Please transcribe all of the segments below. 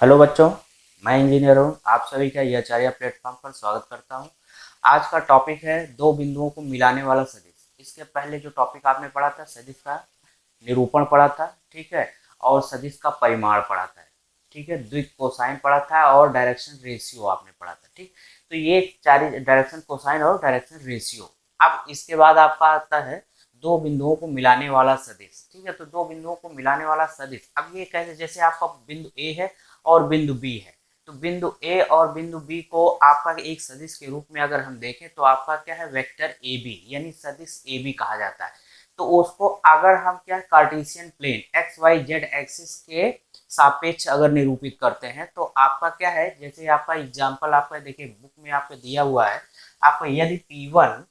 Hello बच्चों, मैं engineer हूँ। आप सभी का ये आचार्य प्लेटफॉर्म पर स्वागत करता हूँ। आज का टॉपिक है दो बिंदुओं को मिलाने वाला सदिश। इसके पहले जो टॉपिक आपने पढ़ा था सदिश का निरूपण पढ़ा था, ठीक है, और सदिश का परिमाण पढ़ा था, ठीक है, द्विक कोसाइन पढ़ा था और डायरेक्शन रेशियो आपने पढ़ा था, ठीक। तो ये चार डायरेक्शन कोसाइन और डायरेक्शन रेशियो। अब इसके बाद आपका आता है दो बिंदुओं को मिलाने वाला सदिश, ठीक है। तो दो बिंदुओं को मिलाने वाला सदिश, अब ये कैसे, जैसे आपका बिंदु ए है और बिंदु बी है, तो बिंदु ए और बिंदु बी को आपका एक सदिश के रूप में अगर हम देखें तो आपका क्या है, वेक्टर ए बी यानी सदिश ए बी कहा जाता है। तो उसको अगर हम क्या Cartesian plane X Y Z axis के सापेक्ष अगर निरूपित करते हैं तो आपका क्या है, जैसे आपका एग्जांपल आपका देखिए बुक में आपको दिया हुआ है। आपको यदि P1,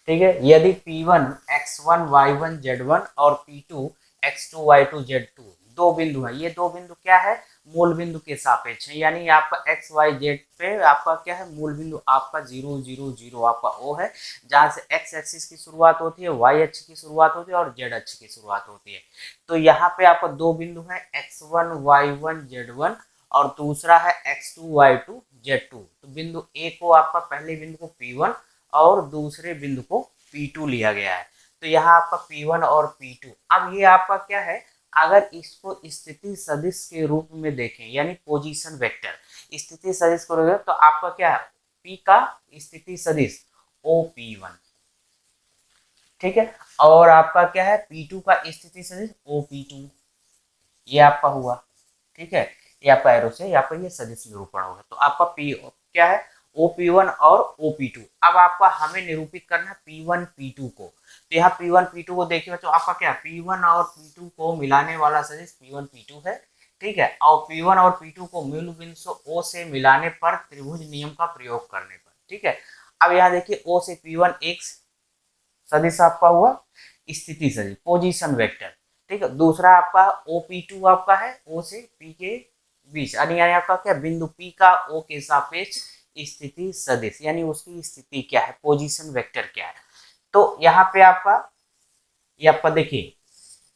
ठीक है, यदि P1 x1 y1 z1 और P2 x2 y2 z2 दो बिंदु है, ये दो बिंदु क्या है, मूल बिंदु के सापेक्ष है, यानी आपका एक्स वाई जेड पे आपका क्या है, मूल बिंदु आपका 0 0 0 आपका ओ है, जहां से एक्स एक्सिस की शुरुआत होती है, वाई अक्ष की शुरुआत होती है और जेड अक्ष की शुरुआत होती है। तो यहाँ पे आपका दो बिंदु है x1 y1 z1 और दूसरा है x2 y2 z2। तो बिंदु ए को आपका पहले बिंदु को P1 और दूसरे बिंदु को P2 लिया गया है। तो यहाँ आपका P1 और P2, अब ये आपका क्या है, अगर इसको स्थिति सदिश के रूप में देखें यानी पोजीशन वेक्टर, स्थिति सदिश को तो आपका क्या है, P का स्थिति सदिश OP1, ठीक है, और आपका क्या है P2 का स्थिति सदिश OP2, ये आपका हुआ, ठीक है। ये आपका एरो से यहाँ पर ये सदिश निरूपण होगा। तो आपका पी क्या है, OP1 और OP2। अब आपका हमें निरूपित करना है P1 P2 को। तो यहाँ P1 P2 को देखिए तो आपका क्या P1 और P2 को मिलाने वाला सदिश P1 P2 है, ठीक है। और P1 और P2 को मूल बिंदु O से मिलाने पर त्रिभुज नियम का प्रयोग करने पर, ठीक है। अब यहाँ देखिए O से P1 एक सदिश आपका हुआ, स्थिति सदिश पोजीशन वेक्टर, ठीक है। दूसरा आपका OP2 आपका है O से P के बीच, यानी आपका क्या बिंदु P का O के सापेक्ष स्थिति सदिश, यानी उसकी स्थिति क्या है, पोजीशन वेक्टर क्या है। तो यहाँ पे आपका ये आपका देखिए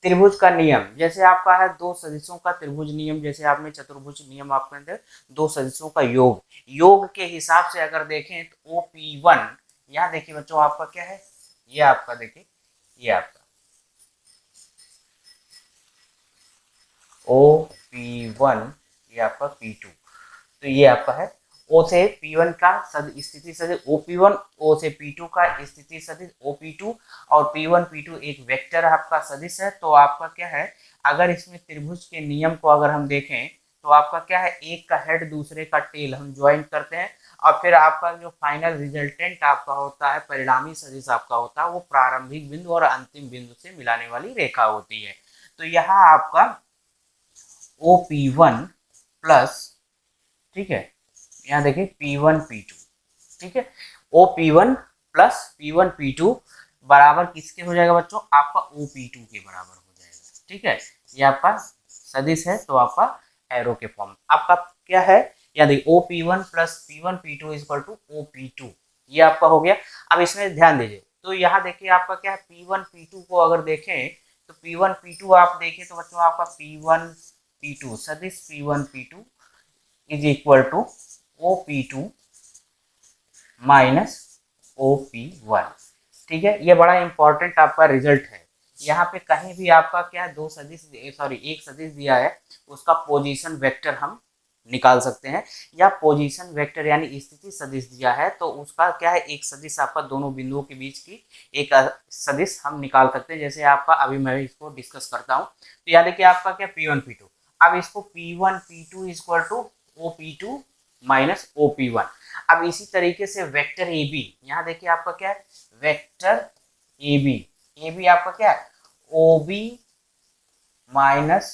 त्रिभुज का नियम, जैसे आपका है दो सदिशों का त्रिभुज नियम, जैसे आपने चतुर्भुज नियम आपके अंदर दो सदिशों का योग, योग के हिसाब से अगर देखें तो OP1, यहाँ देखिए बच्चों आपका क्या है, ये आपका देखिए ये आपका OP1, ये आपका P2, तो ये आपका है O से P1 का स्थिति सदिश OP1, O से P2 का स्थिति सदिश OP2 और P1 P2 एक वेक्टर आपका सदिश है। तो आपका क्या है, अगर इसमें त्रिभुज के नियम को अगर हम देखें तो आपका क्या है, एक का हेड दूसरे का टेल हम ज्वाइन करते हैं और फिर आपका जो फाइनल रिजल्टेंट आपका होता है, परिणामी सदिश आपका होता है, वो प्रारंभिक बिंदु और अंतिम बिंदु से मिलाने वाली रेखा होती है। तो यहाँ आपका OP1 प्लस, ठीक है, यहाँ देखिए P1 P2, ठीक है, OP1 प्लस P1 P2 बराबर किसके हो जाएगा बच्चों, आपका OP2 के बराबर हो जाएगा, ठीक है। ये आपका सदिश है तो आपका एरो के फॉर्म आपका क्या है, यहाँ देखिए OP1 plus P1 P2 equal to OP2, ये आपका हो गया। अब इसमें ध्यान दीजिए, तो यहाँ देखिए आपका क्या है, P1 P2 को अगर देखें तो P1 P2 आप देखें तो बच्चों आपका P1 P2 सदिश P1 P2 is equal to OP2 minus OP1, ठीक है। ये बड़ा इंपॉर्टेंट आपका रिजल्ट है। यहाँ पे कहीं भी आपका क्या दो सदिश, सॉरी एक सदिश दिया है, उसका पोजीशन वेक्टर हम निकाल सकते हैं, या पोजीशन वेक्टर यानी स्थिति सदिश दिया है तो उसका क्या है, एक सदिश आपका दोनों बिंदुओं के बीच की एक सदिश हम निकाल सकते हैं। जैसे आपका अभी मैं इसको डिस्कस करता हूँ, तो यहाँ देखिए आपका क्या P1 P2, अब इसको P1 P2 equal to OP2 minus OP1। अब इसी तरीके से वेक्टर ए बी, यहाँ देखिए आपका क्या है, vector A B, A B आपका क्या है ओ बी माइनस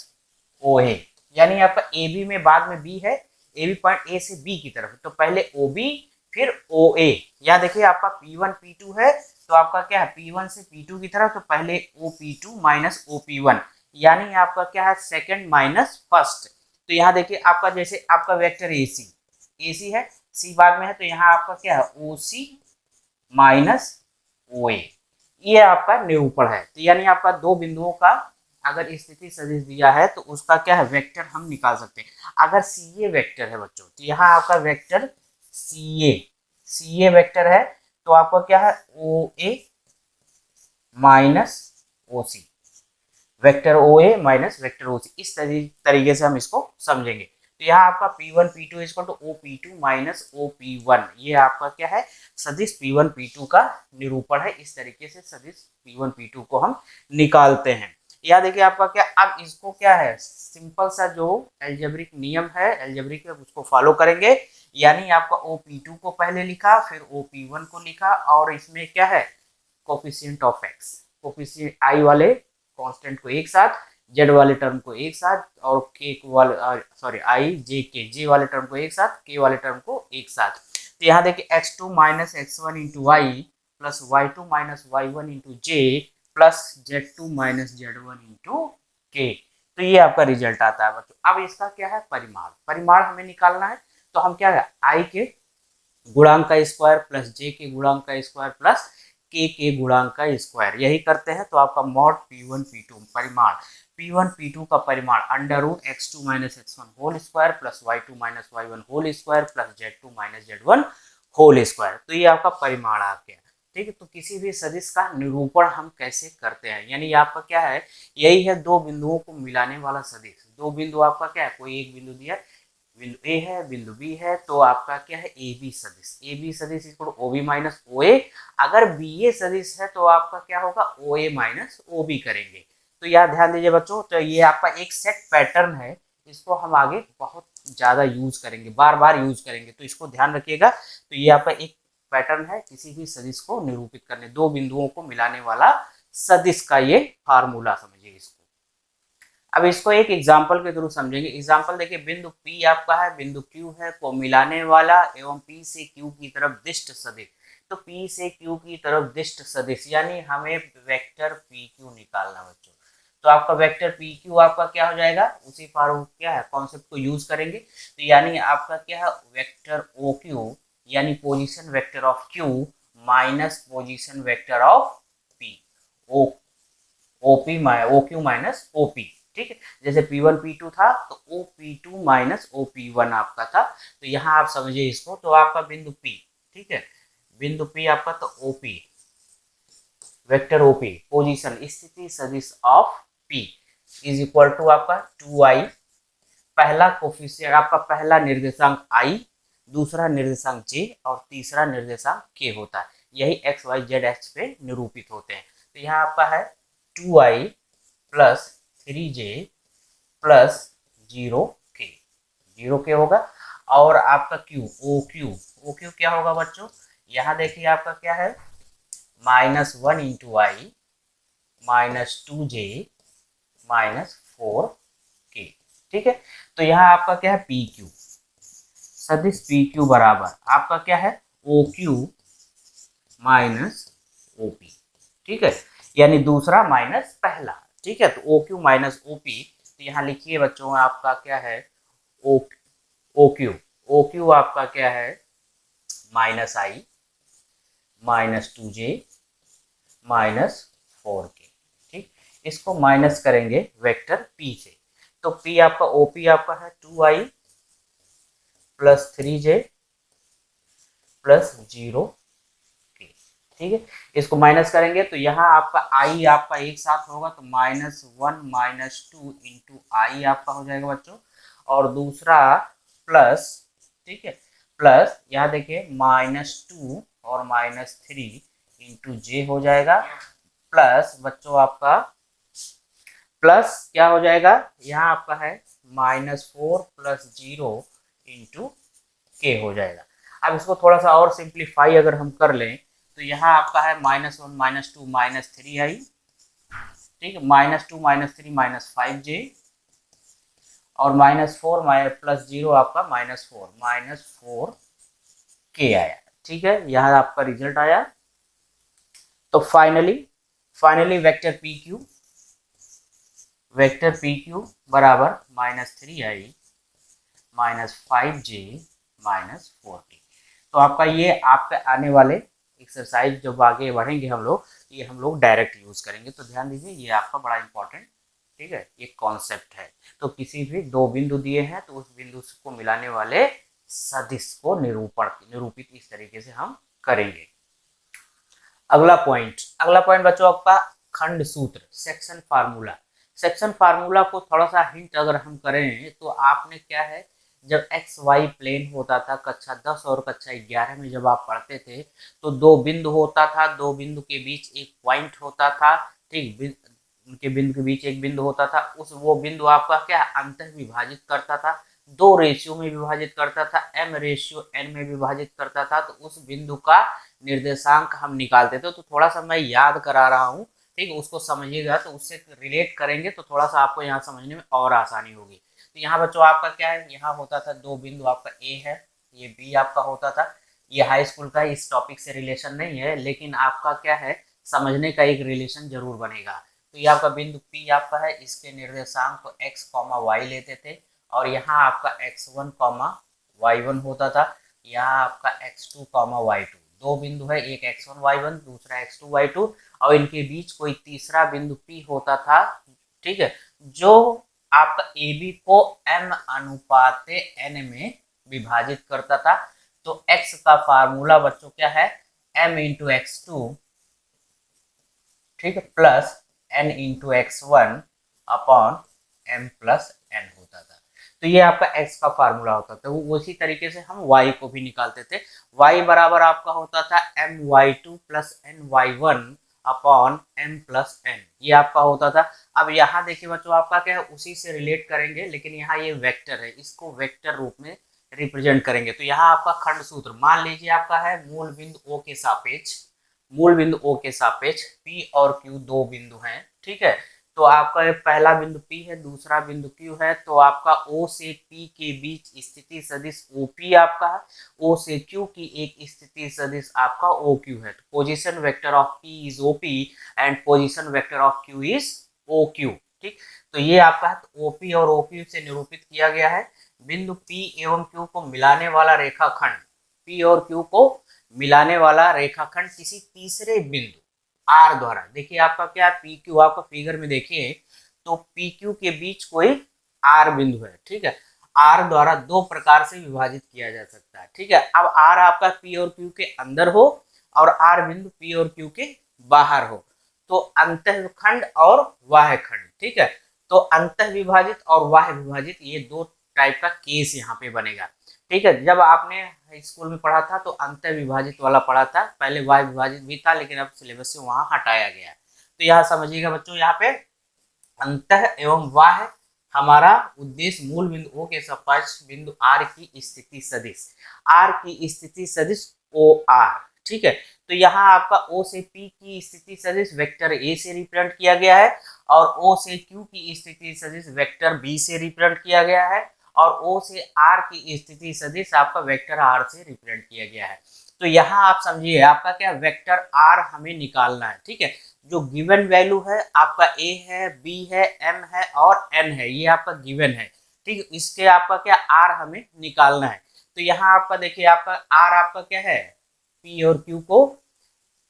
ओ ए, यानी आपका ए बी में बाद में बी है, ए बी पॉइंट ए से बी की तरफ, तो पहले ओ बी फिर ओ ए। यहाँ देखिए आपका P1 P2 है तो आपका क्या है P1 से P2 की तरफ, तो पहले OP2 माइनस OP1, यानी आपका क्या है सेकंड माइनस फर्स्ट। तो यहाँ देखिए आपका जैसे आपका वेक्टर ए सी है, सी बाद में है, तो यहाँ आपका क्या है ओ सी माइनस ओ ए, ये आपका निरूपण है। तो यानी आपका दो बिंदुओं का अगर स्थिति सदिश दिया है तो उसका क्या है वेक्टर हम निकाल सकते हैं। अगर सी ए वेक्टर है बच्चों, तो यहाँ आपका वेक्टर सी ए वेक्टर है, तो आपका क्या है ओ ए माइनस ओ सी, वेक्टर ओ ए माइनस वेक्टर ओ सी, इस तरीके से हम इसको समझेंगे। तो यहाँ आपका P1 P2 equal to O P two minus O P one, ये आपका क्या है सदिश P1 P2 का निरूपण है। इस तरीके से सदिश P1 P2 को हम निकालते हैं। या देखिए आपका क्या, अब इसको क्या है सिंपल सा जो एल्जेब्रिक नियम है एल्जेब्रिक उसको फॉलो करेंगे। यानी आपका ओ पी टू को पहले लिखा, फिर ओ पी वन को लिखा, और इसमें क्या है कोफिशिएंट ऑफ एक्स, कोफिशिएंट आई वाले कांस्टेंट को एक साथ, जेड वाले टर्म को एक साथ, और के वाले सॉरी आई जे वाले टर्म को एक साथ, के वाले टर्म को एक साथ। तो यहाँ देखिए x2 minus x one into y plus y2 minus y one into j plus z2 minus z1 into k. तो ये आपका रिजल्ट आता है बच्चों। अब इसका क्या है परिमाण, परिमाण हमें निकालना है। तो हम क्या है आई के गुणांक का स्क्वायर प्लस जे के गुणांक का स्क्वायर प्लस के गुणांक का स्क्वायर, यही करते हैं। तो आपका मॉड P1 P2 परिमाण, P1 P2 का परिमाण under root x2 minus x1 whole square plus y2 minus y1 whole square plus z2 minus z1 whole square. तो ये आपका परिमाण आ गया। ठीक है, तो किसी भी सदिश का निरूपण हम कैसे करते हैं, यानी आपका क्या है यही है दो बिंदुओं को मिलाने वाला सदिश। दो बिंदु आपका क्या है, कोई एक बिंदु दिया, बिंदु ए है बिंदु बी है, तो आपका क्या है ए बी सदिश, ए बी सदिश equal O B minus O ए। अगर बी ए सदिश है तो आपका क्या होगा ओ ए माइनस ओ बी करेंगे। तो यार ध्यान दीजिए बच्चों, तो ये आपका एक सेट पैटर्न है, इसको हम आगे बहुत ज़्यादा यूज करेंगे, बार बार यूज करेंगे, तो इसको ध्यान रखिएगा। तो ये आपका एक पैटर्न है किसी भी सदिश को निरूपित करने, दो बिंदुओं को मिलाने वाला सदिश का ये फार्मूला समझिए इसको। अब इसको एक एग्जाम्पल के थ्रू समझेंगे। एग्जाम्पल देखिए, बिंदु P आपका है, बिंदु Q है को मिलाने वाला एवं P से Q की तरफ दिष्ट सदिश। तो P से Q की तरफ दिष्ट सदिश यानी हमें वेक्टर PQ निकालना बच्चों। तो आपका वेक्टर PQ आपका क्या हो जाएगा, उसी फार्मूला क्या है कॉन्सेप्ट को यूज करेंगे। तो यानी आपका क्या है वेक्टर OQ यानी position vector of Q minus position vector of P, O OP OQ minus OP। ठीक है, जैसे P1 P2 था तो OP2 माइनस OP1 आपका था। तो यहाँ आप समझिए इसको, तो आपका बिंदु P, ठीक है बिंदु P आपका, तो OP वेक्टर OP पोजीशन स्थिति सदिश of P is equal to आपका 2i, पहला कोफिशिएंट आपका पहला निर्देशांक i, दूसरा निर्देशांक j और तीसरा निर्देशांक k होता है। यही x y z एक्स पे निरूपित होते हैं। तो यहाँ आपका है 2i plus 3j plus 0k, 0k होगा। और आपका Q OQ क्या होगा बच्चों, यहाँ देखिए आपका क्या है माइनस 1 इंटू आई माइनस 2j माइनस 4k। ठीक है, तो यहाँ आपका क्या है PQ सदिश PQ बराबर आपका क्या है OQ माइनस OP। ठीक है, यानी दूसरा माइनस पहला। ठीक है, तो OQ माइनस OP, तो यहाँ लिखिए बच्चों आपका क्या है OQ आपका क्या है माइनस आई माइनस 2j माइनस 4k। ठीक, इसको माइनस करेंगे वेक्टर P से। तो P आपका OP आपका है 2i plus 3j plus 0k। ठीक है, इसको माइनस करेंगे तो यहाँ आपका आई आपका एक साथ होगा, तो माइनस 1 माइनस 2 इंटू आई आपका हो जाएगा बच्चों, और दूसरा प्लस, ठीक है प्लस यहाँ देखिए माइनस 2 और माइनस 3 इंटू जे हो जाएगा, प्लस बच्चों आपका प्लस क्या हो जाएगा यहाँ आपका है माइनस 4 प्लस 0 इंटू के हो जाएगा। अब इसको थोड़ा सा और सिंप्लीफाई अगर हम कर लें तो यहाँ आपका है माइनस 1 माइनस 2 माइनस 3i, ठीक है माइनस 2 माइनस 3 माइनस 5j और माइनस 4 प्लस 0 आपका माइनस 4k आया। ठीक है, यहाँ आपका रिजल्ट आया। तो फाइनली वेक्टर PQ बराबर minus 3i minus 5j minus 4k। तो आपका ये आपके आने वाले एक्सरसाइज जब आगे बढ़ेंगे हम लोग, ये हम लोग डायरेक्ट यूज करेंगे। तो ध्यान दीजिए ये आपका बड़ा इंपॉर्टेंट ठीक है, ये कॉन्सेप्ट है। तो किसी भी दो बिंदु दिए हैं तो उस बिंदु को मिलाने वाले सदिश को निरूपित इस तरीके से हम करेंगे। अगला पॉइंट बच्चों आपका खंड सूत्र, सेक्शन फार्मूला। सेक्शन फार्मूला को थोड़ा सा हिंट अगर हम करें तो आपने क्या है, जब एक्स वाई प्लेन होता था कक्षा 10 और कक्षा 11 में जब आप पढ़ते थे तो दो बिंदु होता था, दो बिंदु के बीच एक पॉइंट होता था, ठीक, उनके बिंदु के बीच एक बिंदु होता था, वो बिंदु आपका क्या अंतः विभाजित करता था, दो रेशियो में विभाजित करता था, m रेशियो n में विभाजित करता था, तो उस बिंदु का निर्देशांक हम निकालते थे। तो थोड़ा सा मैं याद करा रहा हूँ, ठीक है, उसको समझिएगा तो उससे रिलेट करेंगे तो थोड़ा सा आपको यहाँ समझने में और आसानी होगी। तो यहाँ बच्चों आपका क्या है, यहाँ होता था दो बिंदु, आपका ए है, ये बी आपका होता था। ये हाई स्कूल का इस टॉपिक से रिलेशन नहीं है, लेकिन आपका क्या है, समझने का एक रिलेशन जरूर बनेगा। तो ये आपका बिंदु पी आपका है, इसके निर्देशांक को एक्स कॉमा वाई लेते थे, और यहाँ आपका x1 कॉमा y1 होता था, यहाँ आपका x2 कॉमा y2, दो बिंदु है, एक x1 y1 दूसरा x2 y2, और इनके बीच कोई तीसरा बिंदु p होता था, ठीक है, जो आपका AB को m अनुपात n में विभाजित करता था। तो x का फार्मूला बच्चों क्या है, m इंटू x2, ठीक है, plus n into x1 upon m plus n होता था। तो ये आपका x का फार्मूला होता था। उसी तरीके से हम y को भी निकालते थे। y बराबर आपका होता था my2 plus ny1 upon m plus n, ये आपका होता था। अब यहाँ देखिए बच्चों आपका क्या है, उसी से रिलेट करेंगे, लेकिन यहाँ ये वेक्टर है, इसको वेक्टर रूप में रिप्रेजेंट करेंगे। तो यहाँ आपका खंड सूत्र मान लीजिए आपका है, मूल बिंदु O के सापेक्ष P और Q दो बिंदु हैं, ठीक है। तो आपका पहला बिंदु P है, दूसरा बिंदु Q है, तो आपका O से P के बीच स्थिति सदिश OP आपका है, O से Q की एक स्थिति सदिश आपका OQ है। तो position vector of P is OP and position vector of Q is OQ, ठीक। तो ये आपका है, तो OP और OQ से निरूपित किया गया है। बिंदु P एवं Q को मिलाने वाला रेखाखंड, P और Q को मिलाने वाला रेखाखंड किसी तीसरे बिंदु R द्वारा, देखिए आपका क्या पी क्यू, आपका फिगर में देखिए तो पी क्यू के बीच कोई R बिंदु है, ठीक है, R द्वारा दो प्रकार से विभाजित किया जा सकता है, ठीक है। अब R आपका P और Q के अंदर हो और R बिंदु P और Q के बाहर हो, तो अंतःखंड और बाह्य खंड, ठीक है। तो अंतः विभाजित और बाह्य विभाजित ये दो टाइप का केस यहाँ पे बनेगा, ठीक है। जब आपने स्कूल में पढ़ा था तो अंतः विभाजित वाला पढ़ा था, पहले वाय विभाजित भी था, लेकिन अब सिलेबस से वहां हटाया गया है। तो यहाँ समझिएगा बच्चों, यहाँ पे अंतः एवं वाह्य हमारा उद्देश्य मूल बिंदु O के सापेक्ष बिंदु R की स्थिति सदिश, R की स्थिति सदिश OR, ठीक है। तो यहाँ आपका O से P की स्थिति सदिश वेक्टर A से रिप्रेजेंट किया गया है, और O से Q की स्थिति सदिश वेक्टर B से रिप्रेजेंट किया गया है, और O से R की स्थिति सदिश आपका वेक्टर R से रिप्रेजेंट किया गया है। तो यहाँ आप समझिए आपका क्या वेक्टर R हमें निकालना है, ठीक है। जो गिवन वैल्यू है आपका A है, B है, M है और N है, ये आपका गिवन है, ठीक है। इसके आपका क्या R हमें निकालना है। तो यहाँ आपका देखिए आपका R आपका क्या है, P और Q को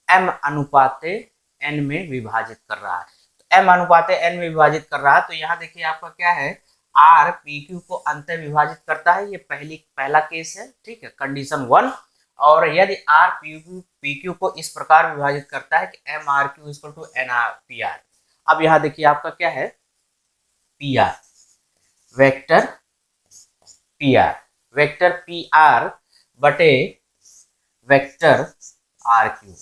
M अनुपात N में विभाजित कर रहा है। तो M अनुपात N में विभाजित कर रहा है, तो यहाँ देखिए आपका क्या है, R PQ को अंतर विभाजित करता है, ये पहला केस है, ठीक है, कंडीशन 1। और यदि R PQ को इस प्रकार विभाजित करता है कि MRQ इक्वल टू NR अब यहाँ देखिए आपका क्या है, PR वेक्टर PR बटे वेक्टर RQ,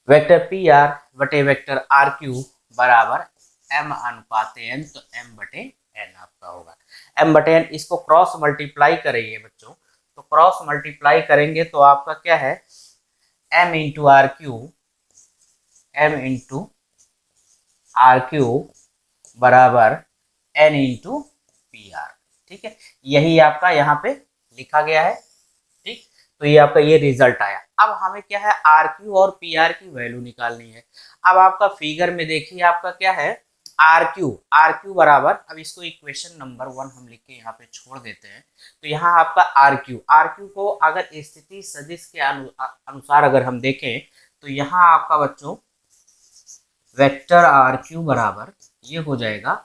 वेक्टर PR बटे वेक्टर RQ बराबर M अनुपात N, तो M बटे N आपका होगा। M बटे N, इसको क्रॉस मल्टीप्लाई करेंगे बच्चों, तो क्रॉस मल्टीप्लाई करेंगे तो आपका क्या है, M इंटू आर क्यू बराबर N इंटू PR, ठीक है। यही आपका यहाँ पे लिखा गया है, ठीक। तो ये आपका ये रिजल्ट आया। अब हमें क्या है, RQ और PR की वैल्यू निकालनी है। अब आपका फिगर में देखिए आपका क्या है, RQ बराबर, अब इसको इक्वेशन नंबर 1 हम लिख के यहाँ पे छोड़ देते हैं। तो यहाँ आपका RQ को अगर स्थिति सदिश के अनुसार अगर हम देखें तो यहाँ आपका बच्चों वेक्टर RQ बराबर, ये हो जाएगा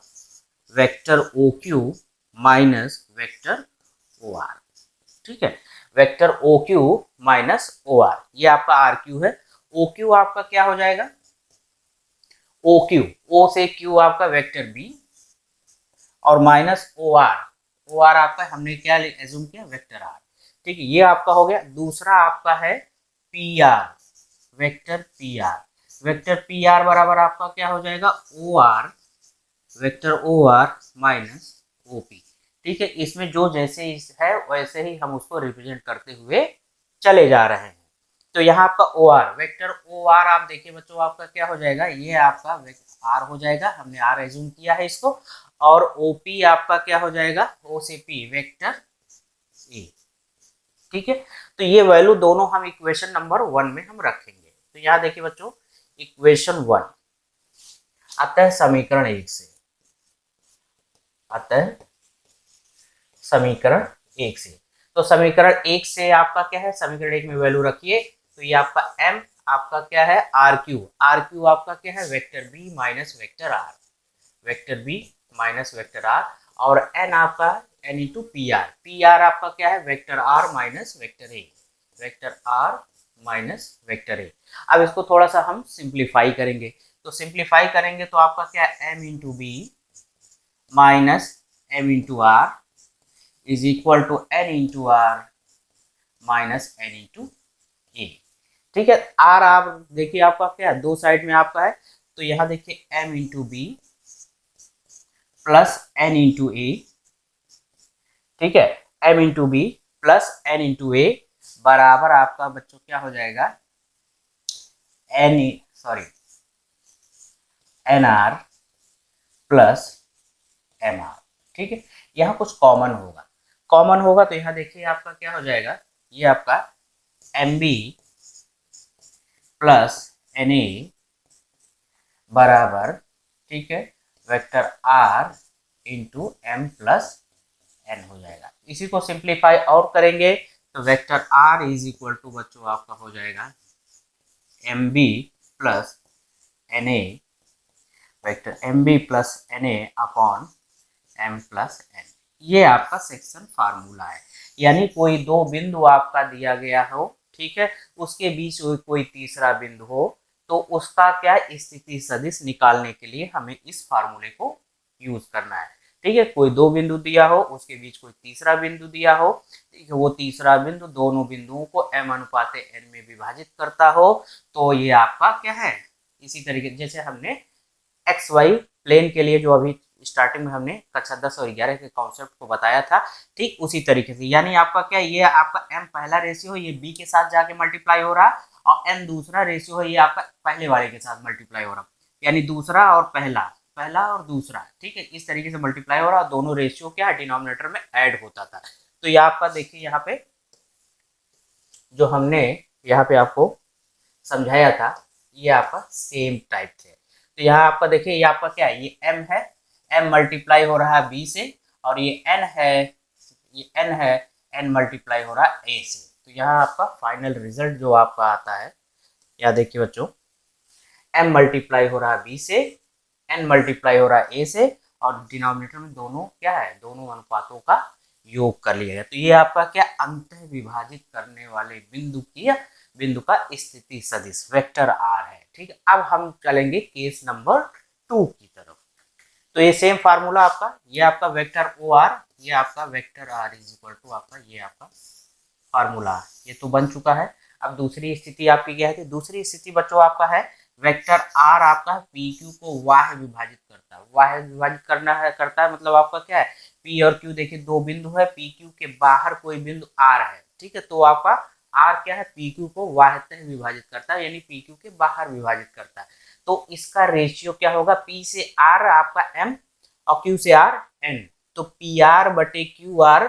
vector O Q minus vector O R. ठीक है, vector O Q minus O R, ये आपका आर क्यू है। ओ क्यू आपका क्या हो जाएगा, ओ क्यू, ओ से क्यू आपका वेक्टर बी, और minus O R, O R आपका हमने क्या एज्यूम किया, वेक्टर आर। ठीक है, ये आपका हो गया। दूसरा आपका है P R, vector P R. Vector P R बराबर आपका क्या हो जाएगा, O R, vector O R minus O P. ठीक है, इसमें जो जैसे है वैसे ही हम उसको रिप्रेजेंट करते हुए चले जा रहे हैं। तो यहाँ आपका O R, vector O R आप देखिए बच्चों, आपका क्या हो जाएगा, ये आपका आर हो जाएगा, हमने आर एज्यूम किया है इसको। और ओपी आपका क्या हो जाएगा, ओ से पी वेक्टर ए। ठीक है, तो ये वैल्यू दोनों हम इक्वेशन नंबर 1 में हम रखेंगे। तो यहाँ देखिए बच्चों, इक्वेशन 1 आता है समीकरण 1 से, आता है समीकरण 1 से। तो समीकरण 1 से आपका क्या है, समीकरण 1 में वैल्यू रखिए, तो ये आपका m आपका क्या है, आर क्यू, आर क्यू आपका क्या है, vector B minus vector R, vector B minus vector R. और n आपका n into P R, P R आपका क्या है, vector R minus vector A, vector R minus vector A. अब इसको थोड़ा सा हम सिंप्लीफाई करेंगे, तो सिंप्लीफाई करेंगे तो आपका क्या है, m into b minus m into r is equal to n into r minus n into a. ठीक है, आर आप देखिए आपका क्या है, दो साइड में आपका है, तो यहाँ देखिए m into b plus n into a. ठीक है, m into b plus n into a बराबर आपका बच्चों क्या हो जाएगा, n sorry n r plus m r. ठीक है, यहाँ कुछ कॉमन होगा, कॉमन होगा तो यहाँ देखिए आपका क्या हो जाएगा, ये आपका M B plus N A बराबर, ठीक है, vector R into M plus N हो जाएगा। इसी को सिंप्लीफाई और करेंगे तो vector R is equal to बच्चों आपका हो जाएगा M B plus N A, vector M B plus N A upon M plus N. ये आपका सेक्शन फार्मूला है, यानी कोई दो बिंदु आपका दिया गया हो, ठीक है, उसके बीच कोई तीसरा बिंदु हो, तो उसका क्या स्थिति सदिश निकालने के लिए हमें इस फार्मूले को यूज करना है। ठीक है, कोई दो बिंदु दिया हो, उसके बीच कोई तीसरा बिंदु दिया हो, ठीक है, वो तीसरा बिंदु दोनों बिंदुओं को m अनुपात n में विभाजित करता हो, तो ये आपका क्या है, इसी तरीके जैसे हमने एक्स वाई प्लेन के लिए जो अभी स्टार्टिंग में हमने कक्षा 10 और 11 के कॉन्सेप्ट को बताया था, ठीक उसी तरीके से। यानी आपका क्या, ये आपका m पहला रेशियो है, ये b के साथ जाके मल्टीप्लाई हो रहा है, और n दूसरा रेशियो है, ये आपका पहले वाले के साथ मल्टीप्लाई हो रहा है, यानी दूसरा और पहला, पहला और दूसरा, ठीक है, इस तरीके से मल्टीप्लाई हो रहा है, दोनों रेशियो क्या है, डिनोमिनेटर में ऐड होता था। तो ये आपका देखिए यहाँ पे जो हमने यहाँ पे आपको समझाया था, ये आपका सेम टाइप थे। तो यहाँ आपका देखिए, ये आपका क्या है, ये m है, m मल्टीप्लाई हो रहा है b से, और ये n है, ये n है, n मल्टीप्लाई हो रहा है a से। तो यहाँ आपका फाइनल रिजल्ट जो आपका आता है, यहाँ देखिए बच्चों, m मल्टीप्लाई हो रहा है b से, n मल्टीप्लाई हो रहा है a से, और डिनोमिनेटर में दोनों क्या है, दोनों अनुपातों का योग कर लिया गया। तो ये आपका क्या, अंतः विभाजित करने वाले बिंदु का स्थिति सदिश वेक्टर आर है। ठीक है, अब हम चलेंगे केस नंबर 2 की तरफ। तो ये सेम फार्मूला आपका, ये आपका वेक्टर ओ आर, ये आपका vector R is equal to आपका, ये आपका फार्मूला ये तो बन चुका है। अब दूसरी स्थिति आपकी क्या है, दूसरी स्थिति बच्चों आपका है वेक्टर आर आपका पी क्यू को वाह विभाजित करता है, वाह विभाजित करता है, मतलब आपका क्या है, पी और क्यू देखिए दो बिंदु है, पी क्यू के बाहर कोई बिंदु आर है, ठीक है, तो आपका आर क्या है, पी क्यू को वाहतः विभाजित करता है, यानी पी क्यू के बाहर विभाजित करता है। तो इसका रेशियो क्या होगा, पी से आर आपका एम और क्यू से आर एन, तो पी आर बटे क्यू आर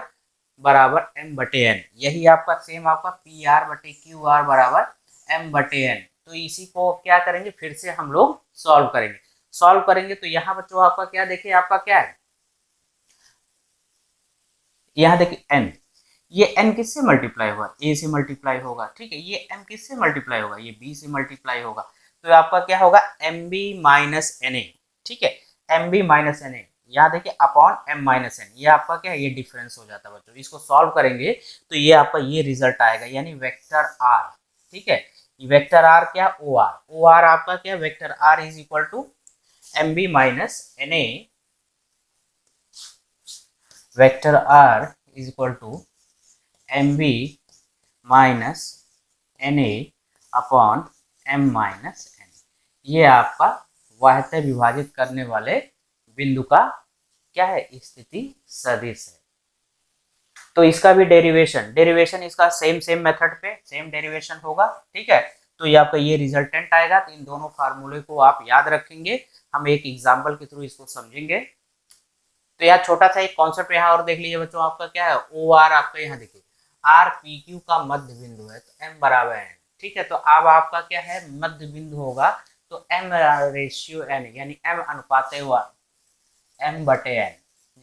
बराबर एम बटे एन। यही आपका सेम आपका पी आर बटे क्यू आर बराबर एम बटे एन। तो इसी को क्या करेंगे, फिर से हम लोग सॉल्व करेंगे। सॉल्व करेंगे तो यहाँ बच्चों आपका क्या देखिए, आपका क्या है, यहाँ देखिए n, ये n किससे मल्टीप्लाई होगा, a से मल्टीप्लाई होगा, ठीक है, ये m किससे मल्टीप्लाई होगा, ये b से मल्टीप्लाई होगा, तो आपका क्या होगा, M B minus N A. ठीक है, M B minus N A, यहाँ देखिए अपॉन एम माइनस एन, ये आपका क्या है, ये डिफरेंस हो जाता है बच्चों। इसको सॉल्व करेंगे तो ये आपका ये रिजल्ट आएगा, यानी वेक्टर आर, ठीक है। वेक्टर आर क्या, ओ आर, ओ आर आपका क्या, vector R is equal to M B minus N A, vector R is equal to M B minus N A upon M minus N. ये आपका वाह्यता विभाजित करने वाले बिंदु का क्या है, स्थिति सदिश है। तो इसका भी डेरिवेशन इसका सेम मेथड पे सेम डेरिवेशन होगा, ठीक है। तो ये आपका ये रिजल्टेंट आएगा। तो इन दोनों फार्मूले को आप याद रखेंगे, हम एक एग्जांपल के थ्रू इसको समझेंगे। तो यहाँ छोटा सा एक कॉन्सेप्ट यहाँ और देख लीजिए बच्चों, आपका क्या है, ओ आर आपका यहाँ देखिए आर पी क्यू का मध्य बिंदु है, तो एम बराबर एन, ठीक है। तो अब आपका क्या है, मध्य बिंदु होगा तो एम रेशियो एन, यानी एम अनुपात एम बटे एन।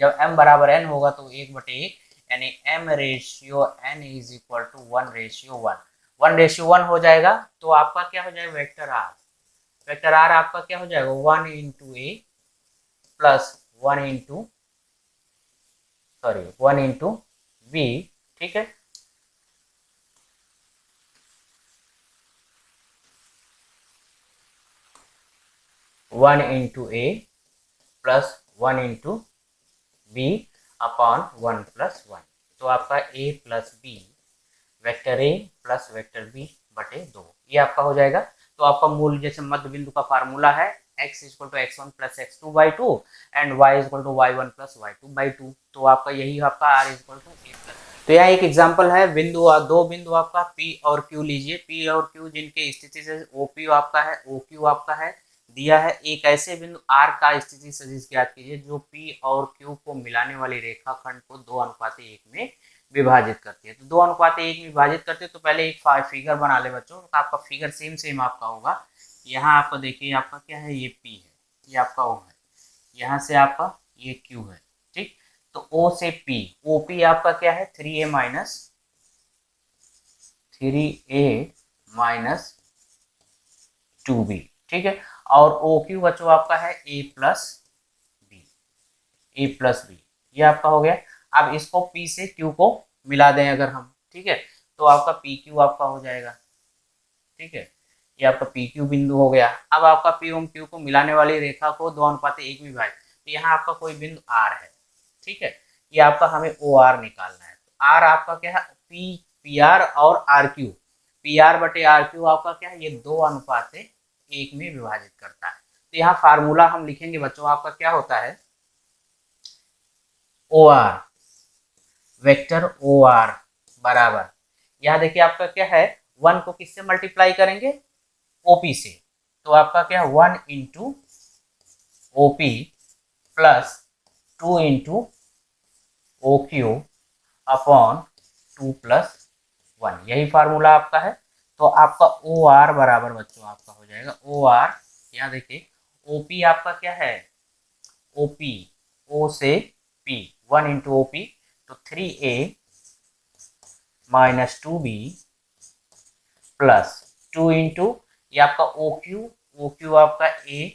जब एम बराबर एन होगा तो 1/1, यानी M ratio N is equal to 1:1, 1:1 हो जाएगा। तो आपका क्या हो जाएगा, वेक्टर आर आपका क्या हो जाएगा, 1 into a plus 1 into b, ठीक है। One into a plus 1 into b upon 1+1। तो आपका a plus b, vector a plus vector b बटे 2, ये आपका हो जाएगा। तो आपका मूल जैसे मध्य बिंदु का फार्मूला है x equal to x1 plus x2/2 and y equal to y1 plus y2/2। तो आपका यही आपका r equal to a plus. तो यहाँ एक एग्जांपल है, दो बिंदु आपका P और Q लीजिए। P और Q जिनके स्थिति से OP आपका है, OQ आपका है दिया है। एक ऐसे बिंदु R का स्थिति सदिश ज्ञात कीजिए जो P और Q को मिलाने वाली रेखाखंड को 2:1 में विभाजित करती है। तो 2:1 में विभाजित करते हैं तो पहले एक फिगर बना ले बच्चों। तो आपका फिगर सेम आपका होगा। यहाँ आपका देखिए आपका क्या है, ये P है, ये आपका O है, यहाँ से आपका ये Q है, ठीक। तो O से P, OP आपका क्या है 3a माइनस 2b, ठीक है। और OQ बच्चों आपका है a प्लस बी, ये आपका हो गया। अब इसको P से Q को मिला दें अगर हम, ठीक है, तो आपका PQ आपका हो जाएगा, ठीक है। ये आपका PQ बिंदु हो गया। अब आपका P और Q को मिलाने वाली रेखा को 2:1 में विभाजित, तो यहाँ आपका कोई बिंदु R है, ठीक है। ये आपका हमें OR निकालना है। तो R आपका क्या है, PR और RQ, PR बटे RQ आपका क्या है, ये 2:1 में विभाजित करता है। तो यहाँ फार्मूला हम लिखेंगे बच्चों, आपका क्या होता है, OR, वेक्टर OR बराबर, यहाँ देखिए आपका क्या है, 1 को किससे मल्टीप्लाई करेंगे, OP से। तो आपका क्या है 1 into OP plus 2 into OQ upon 2+1, यही फार्मूला आपका है। तो आपका OR बराबर बच्चों आपका हो जाएगा OR, यहाँ देखिए OP आपका क्या है, OP O से P, 1 इंटू OP, तो 3a minus 2b plus 2 into ये आपका OQ आपका a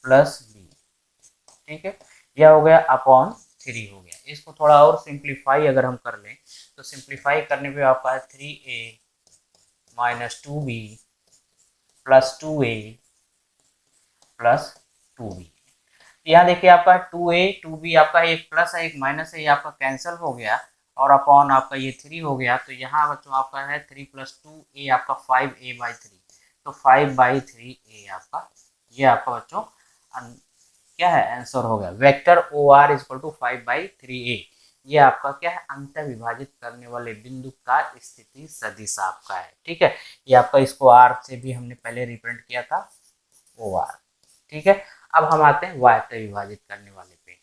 प्लस b, ठीक है। यह हो गया अपॉन 3 हो गया। इसको थोड़ा और सिंप्लीफाई अगर हम कर लें तो सिंप्लीफाई करने पे आपका है 3a minus 2b plus 2a plus 2b। यहाँ देखिए आपका 2a 2b आपका एक प्लस है एक माइनस है, ये आपका कैंसिल हो गया और अपॉन आपका ये 3 हो गया। तो यहाँ बच्चों आपका है 3 + 2a आपका 5a/3, तो 5/3a आपका, ये आपका बच्चों क्या है आंसर हो गया। Vector OR equal to 5/3a, ये आपका क्या है, अंत विभाजित करने वाले बिंदु का स्थिति सदिश आपका है, ठीक है। ये आपका, इसको R से भी हमने पहले रिप्रेजेंट किया था OR, ठीक है। अब हम आते हैं वाह्यता विभाजित करने वाले पे।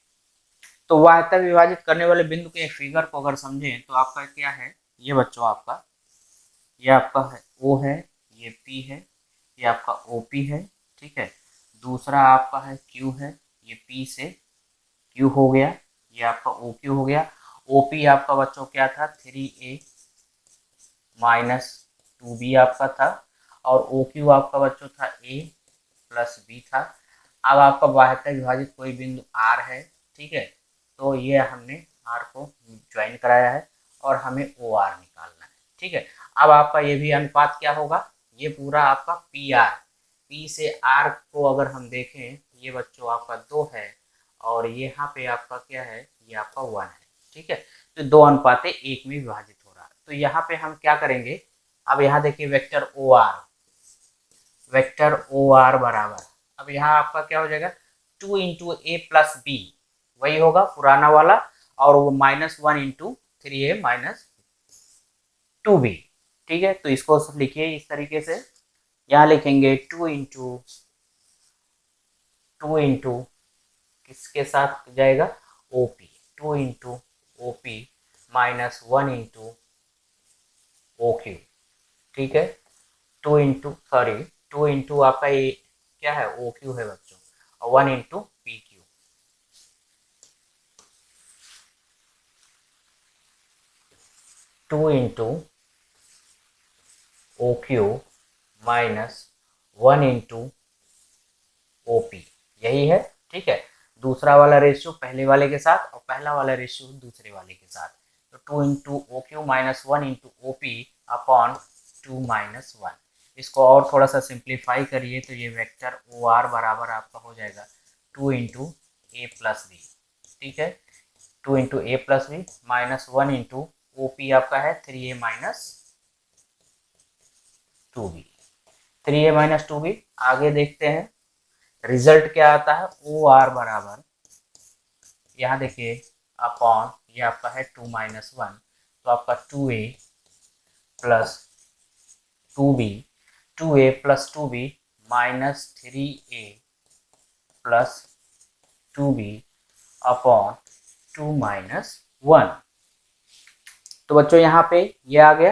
तो वाह्यता विभाजित करने वाले बिंदु के फिगर को अगर समझें तो आपका क्या है, ये बच्चों आपका, ये आपका है O है, ये P है, ये आपका OP है, ठीक है। दूसरा आपका है Q है, ये P से Q हो गया, ये आपका OQ हो गया। OP आपका बच्चों क्या था 3a माइनस 2b आपका था, और OQ आपका बच्चों था a प्लस b था। अब आपका बाह्य विभाजित कोई बिंदु आर है, ठीक है, तो ये हमने आर को ज्वाइन कराया है और हमें ओ आर निकालना है, ठीक है। अब आपका ये भी अनुपात क्या होगा, ये पूरा आपका पी आर, पी से आर को अगर हम देखें, ये बच्चों आपका 2 है और यहाँ पे आपका क्या है, ये आपका 1 है, ठीक है। तो 2 अनुपात 1 में विभाजित हो रहा है। तो यहाँ पे हम क्या करेंगे, अब यहाँ देखिए vector O R, vector O R बराबर, अब यहाँ आपका क्या हो जाएगा 2 इंटू ए प्लस बी, वही होगा पुराना वाला, और वो -1 इंटू 3a माइनस 2b, ठीक है। तो इसको लिखिए इस तरीके से, यहाँ लिखेंगे 2 इंटू किसके साथ जाएगा, OP, 2 into OP -1 into OQ, ठीक है। 2 इंटू आपका ये क्या है, OQ है बच्चों, और 1 into PQ, 2 into OQ -1 into OP, यही है, ठीक है। दूसरा वाला रेशियो पहले वाले के साथ और पहला वाला रेशियो दूसरे वाले के साथ, तो 2 into OQ -1 into OP upon 2 - 1। इसको और थोड़ा सा सिंप्लीफाई करिए तो ये वेक्टर ओ आर बराबर आपका हो जाएगा 2 इंटू ए प्लस बी, ठीक है, 2 into a plus B -1 into OP आपका है 3a minus 2b, 3a minus 2b। आगे देखते हैं रिजल्ट क्या आता है, ओ आर बराबर, यहाँ देखिए अपॉन, ये आपका है 2 - 1, तो आपका 2a plus 2b, 2a plus 2b -3a plus 2b upon 2 - 1। तो बच्चों यहाँ पे ये आ गया।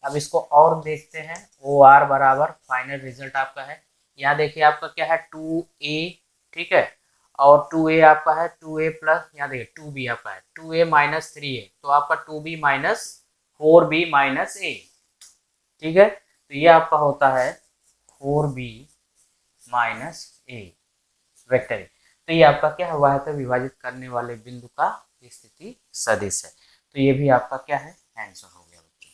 अब इसको और देखते हैं, ओ आर बराबर फाइनल रिजल्ट आपका है, यहाँ देखिए आपका क्या है 2a, ठीक है, और 2a आपका है 2a प्लस, यहाँ देखिए 2b आपका है 2a माइनस 3a, तो आपका 2b minus 4b minus a, ठीक है। तो ये आपका होता है 4b माइनस a वेक्टर। तो ये आपका क्या है, वाह्य विभाजित करने वाले बिंदु का स्थिति सदिश है। तो ये भी आपका क्या है, आंसर हो गया बच्चों।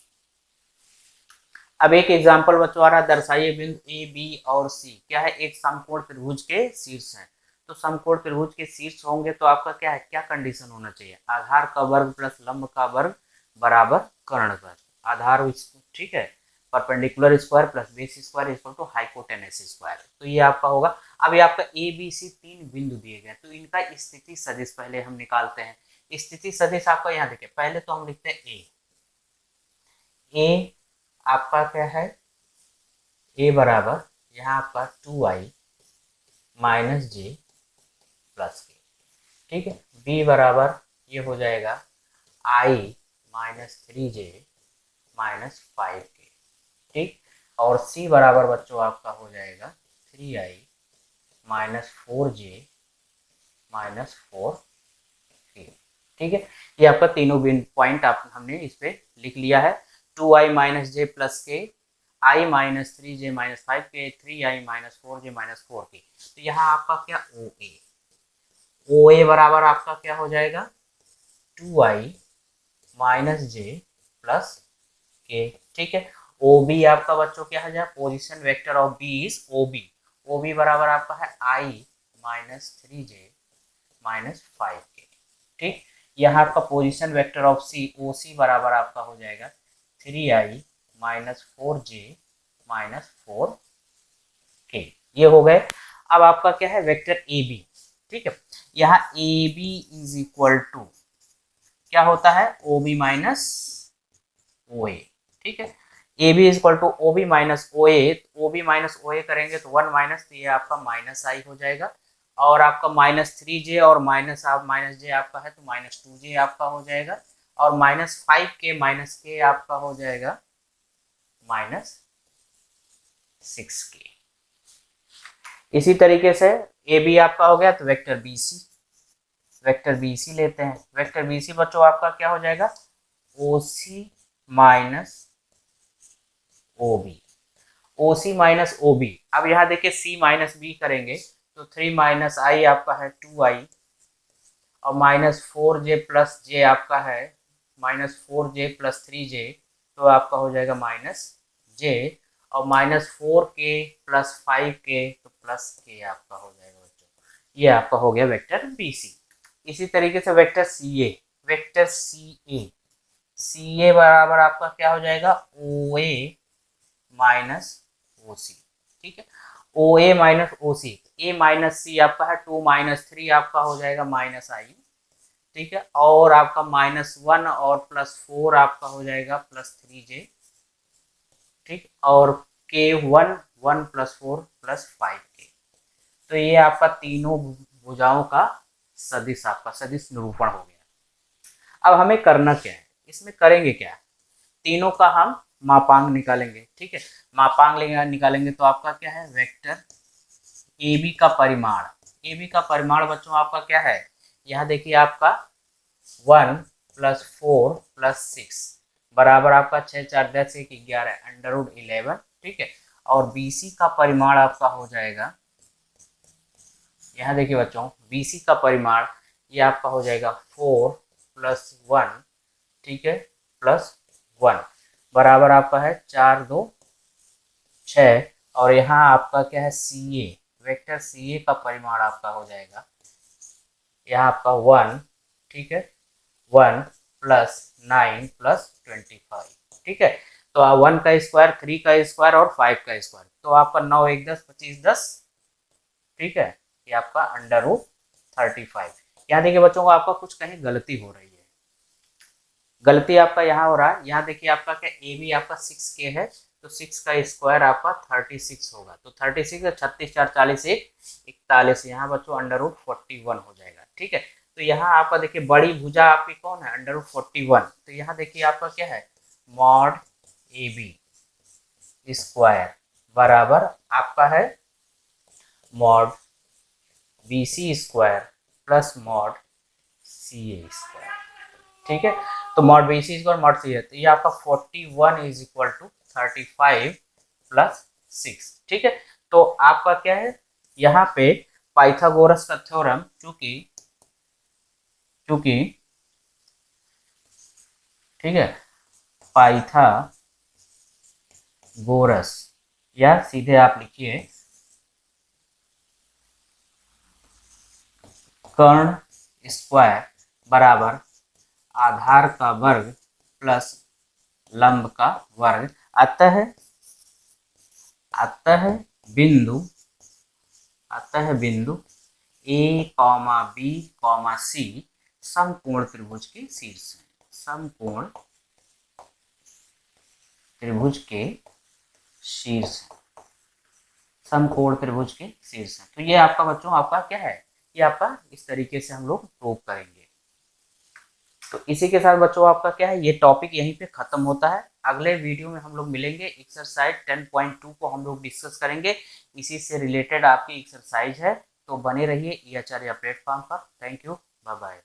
अब एक एग्जांपल बच्चों आ रहा है, दर्शाइए बिंदु ए बी और सी क्या है, एक समकोण त्रिभुज के शीर्ष है। तो समकोण त्रिभुज के शीर्ष होंगे तो आपका क्या है, क्या कंडीशन होना चाहिए, आधार का वर्ग प्लस लंब का वर्ग बराबर कर्ण का, आधार, ठीक है, perpendicular square plus base square equal to hypotenuse square. तो ये आपका होगा। अब ये आपका ए बी सी 3 बिंदु दिए गए, तो इनका स्थिति सदिश पहले हम निकालते हैं। स्थिति सदिश आपका यहाँ देखिए, पहले तो हम लिखते हैं ए आपका क्या है, ए बराबर यहाँ आपका 2i माइनस जे प्लस के, ठीक है। बी बराबर ये हो जाएगा i -3j -5k, ठीक। और सी बराबर बच्चों आपका हो जाएगा 3i -4j -4k, ठीक है। ये आपका तीनों पॉइंट आप हमने इस पे लिख लिया है, 2i -j प्लस के, i -3j -5k, 3i -4j -4k। तो यहाँ आपका क्या ओ ए बराबर आपका क्या हो जाएगा 2i -j प्लस के, ठीक है। ओ बी आपका बच्चों क्या है, position vector of B is O B, O B बराबर आपका है i -3j -5k, ठीक। यहाँ आपका position vector of C O C बराबर आपका हो जाएगा 3i -4j -4k, ये हो गए। अब आपका क्या है वेक्टर ए बी, ठीक है, यहाँ A B is equal to क्या होता है, ओ बी माइनस ओ ए, ठीक है। A B is equal to O B minus O A करेंगे तो 1 माइनस, तो ये आपका माइनस आई हो जाएगा, और आपका -3j और -j आपका है तो -2j आपका हो जाएगा, और -5k के आपका हो जाएगा -6k। इसी तरीके से ए बी आपका हो गया, तो वेक्टर बी सी लेते हैं। वेक्टर बी सी बच्चों आपका क्या हो जाएगा, ओ सी माइनस ओ बी, ओ सी माइनस ओ बी। अब यहाँ देखिए सी माइनस बी करेंगे तो 3 माइनस आई आपका है 2i, और माइनस 4j प्लस जे आपका है -4j+3j, तो आपका हो जाएगा -j, और -4k + 5k तो +k आपका हो जाएगा बच्चों। ये आपका हो गया वेक्टर BC। इसी तरीके से वेक्टर CA बराबर आपका क्या हो जाएगा, OA माइनस OC। ठीक है, OA minus OC, A minus C आपका है 2 - 3 आपका हो जाएगा -i। ठीक है, और आपका -1 और +4 आपका हो जाएगा +3j। ठीक, और K1 1 + 4 + 5k। तो ये आपका तीनों भुजाओं का सदिश आपका सदिश निरूपण हो गया। अब हमें करना क्या है, इसमें करेंगे क्या, तीनों का हम मापांक निकालेंगे। ठीक है, मापांक निकालेंगे तो आपका क्या है, वेक्टर AB का परिमाण। AB का परिमाण बच्चों आपका क्या है, यहाँ देखिए आपका 1 + 4 + 6 बराबर आपका 6 4 10 1 11 √11। ठीक है, और BC का परिमाण आपका हो जाएगा, यहाँ देखिए बच्चों BC का परिमाण ये आपका हो जाएगा 4 + 1। ठीक है, +1 बराबर आपका है 4 2 6, और यहाँ आपका क्या है CA, वेक्टर CA का परिमाण आपका हो जाएगा यहाँ आपका 1। ठीक है, 1 + 9 + 25। ठीक है, तो 1 का स्क्वायर, 3 का स्क्वायर और 5 का स्क्वायर, तो आपका 9 1 10 25 10। ठीक है, ये आपका √35। यहाँ देखिए बच्चों को आपका कुछ कहीं गलती हो रही है, गलती आपका यहाँ हो रहा है। यहाँ देखिए आपका क्या AB आपका 6k है, तो 6 का स्क्वायर आपका 36 होगा, तो 36 36 4 40 41, यहाँ बच्चों √41 हो जाएगा। ठीक है, तो यहाँ आपका देखिए बड़ी भुजा आपकी कौन है, √41, तो यहाँ देखिए आपका क्या है, मॉड AB स्क्वायर बराबर आपका है mod BC square plus mod CA square. ठीक है, तो mod BC square mod CA, तो ये आपका 41 = 35 + 6। ठीक है, तो आपका क्या है, यहाँ पे पाइथागोरस का थ्योरम, चूंकि ठीक है, पाइथागोरस, या सीधे आप लिखिए कर्ण स्क्वायर बराबर आधार का वर्ग प्लस लंब का वर्ग, अतः बिंदु A, B, C समकोण त्रिभुज के शीर्ष है, समकोण त्रिभुज के शीर्ष है, समकोण त्रिभुज के शीर्ष है। तो ये आपका बच्चों आपका क्या है, ये आपका इस तरीके से हम लोग प्रूव करेंगे। तो इसी के साथ बच्चों आपका क्या है, ये टॉपिक यहीं पे खत्म होता है। अगले वीडियो में हम लोग मिलेंगे, एक्सरसाइज 10.2 को हम लोग डिस्कस करेंगे, इसी से रिलेटेड आपकी एक्सरसाइज है। तो बने रहिए ई आचार्य प्लेटफॉर्म पर। Thank you, bye bye.